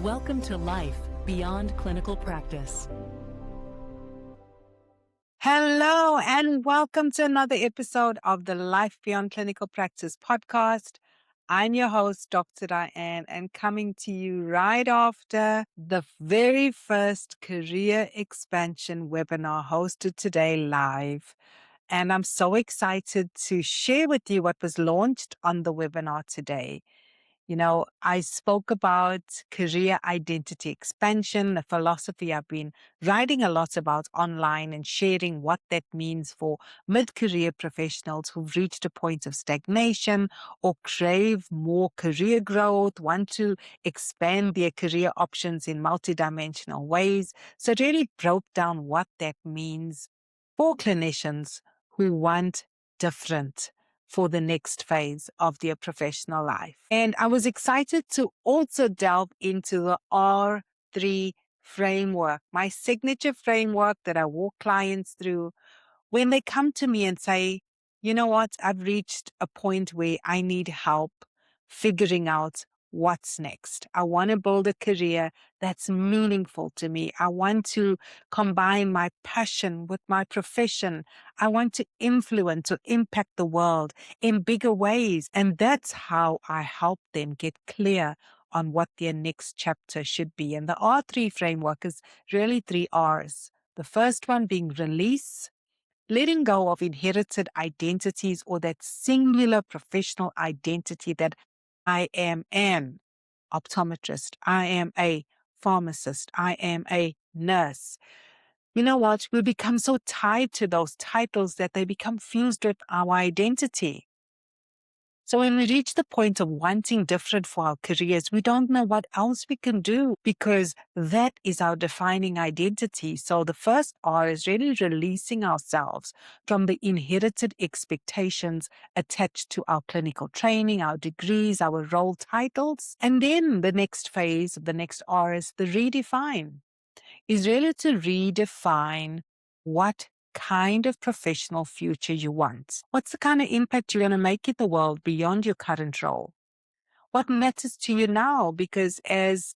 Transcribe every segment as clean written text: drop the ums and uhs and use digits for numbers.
Welcome to Life Beyond Clinical Practice. Hello, and welcome to another episode of the Life Beyond Clinical Practice podcast. I'm your host, Dr. Diane, and coming to you right after the very first career expansion webinar hosted today live. And I'm so excited to share with you what was launched on the webinar today. You know, I spoke about career identity expansion, a philosophy I've been writing a lot about online and sharing what that means for mid-career professionals who've reached a point of stagnation or crave more career growth, want to expand their career options in multidimensional ways. So it really broke down what that means for clinicians who want different for the next phase of their professional life. And I was excited to also delve into the R3 framework, my signature framework that I walk clients through when they come to me and say, you know what, I've reached a point where I need help figuring out what's next. I want to build a career that's meaningful to me. I want to combine my passion with my profession. I want to influence or impact the world in bigger ways. And that's how I help them get clear on what their next chapter should be. And the R3 framework is really 3 R's. The first one being release, letting go of inherited identities or that singular professional identity that I am an optometrist, I am a pharmacist, I am a nurse. You know what? We become so tied to those titles that they become fused with our identity. So when we reach the point of wanting different for our careers, we don't know what else we can do because that is our defining identity. So the first R is really releasing ourselves from the inherited expectations attached to our clinical training, our degrees, our role titles. And then the next phase, the next R is the redefine, is really to redefine what kind of professional future you want. What's the kind of impact you're going to make in the world beyond your current role? What matters to you now? Because as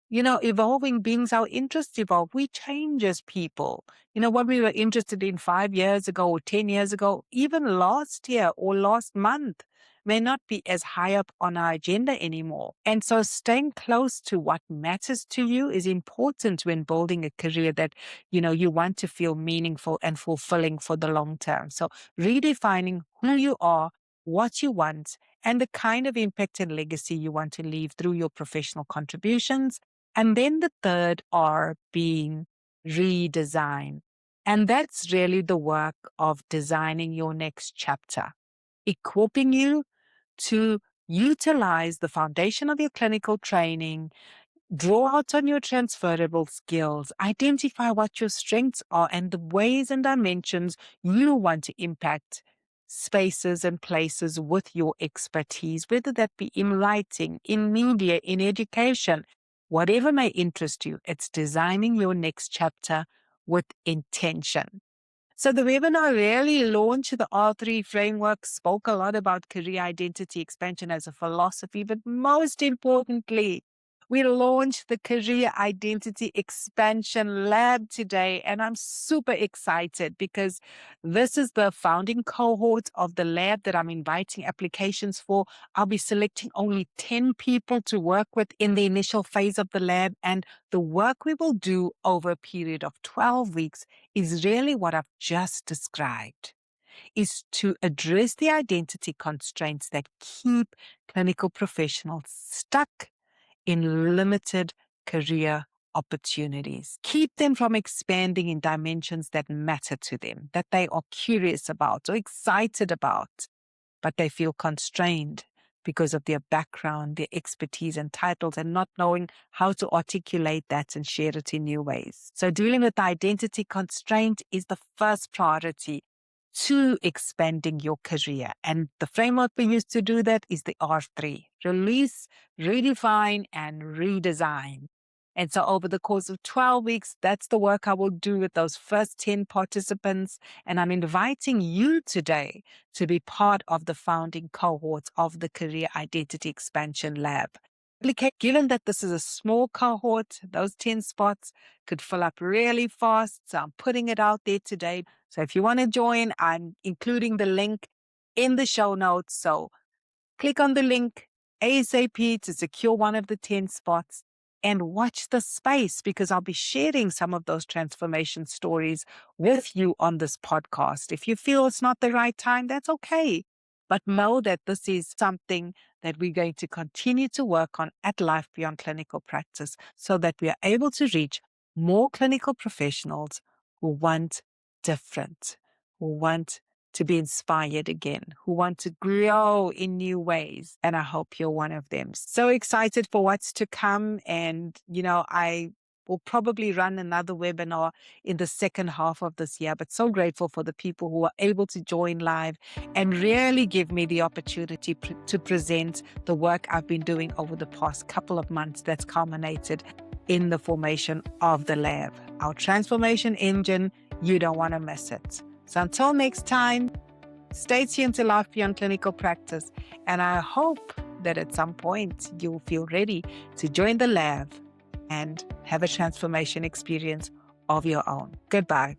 evolving beings, our interests evolve. We change as people. What we were interested in 5 years ago or 10 years ago, even last year or last month, may not be as high up on our agenda anymore. And so staying close to what matters to you is important when building a career that, you want to feel meaningful and fulfilling for the long term. So redefining who you are, what you want, and the kind of impact and legacy you want to leave through your professional contributions. And then the third R being redesign. And that's really the work of designing your next chapter, equipping you to utilize the foundation of your clinical training, draw out on your transferable skills, identify what your strengths are and the ways and dimensions you want to impact spaces and places with your expertise, whether that be in writing, in media, in education, whatever may interest you. It's designing your next chapter with intention. So the webinar really launched the R3 framework, spoke a lot about career identity expansion as a philosophy, but most importantly, we launched the Career Identity Expansion Lab today, and I'm super excited because this is the founding cohort of the lab that I'm inviting applications for. I'll be selecting only 10 people to work with in the initial phase of the lab, and the work we will do over a period of 12 weeks is really what I've just described, is to address the identity constraints that keep clinical professionals stuck in limited career opportunities. Keep them from expanding in dimensions that matter to them, that they are curious about or excited about, but they feel constrained because of their background, their expertise and titles, and not knowing how to articulate that and share it in new ways. So dealing with identity constraint is the first priority to expanding your career. And the framework we use to do that is the R3: release, redefine, and redesign. And so over the course of 12 weeks, that's the work I will do with those first 10 participants. And I'm inviting you today to be part of the founding cohort of the Career Identity Expansion Lab. Given that this is a small cohort, those 10 spots could fill up really fast. So I'm putting it out there today. So if you want to join, I'm including the link in the show notes. So click on the link ASAP to secure one of the 10 spots and watch the space, because I'll be sharing some of those transformation stories with you on this podcast. If you feel it's not the right time, that's okay. But know that this is something that we're going to continue to work on at Life Beyond Clinical Practice so that we are able to reach more clinical professionals who want different, who want to be inspired again, who want to grow in new ways. And I hope you're one of them. So excited for what's to come. And, I will probably run another webinar in the second half of this year, but so grateful for the people who are able to join live and really give me the opportunity to present the work I've been doing over the past couple of months that's culminated in the formation of the lab. Our transformation engine, you don't want to miss it. So until next time, stay tuned to Life Beyond Clinical Practice, and I hope that at some point you'll feel ready to join the lab and have a transformation experience of your own. Goodbye.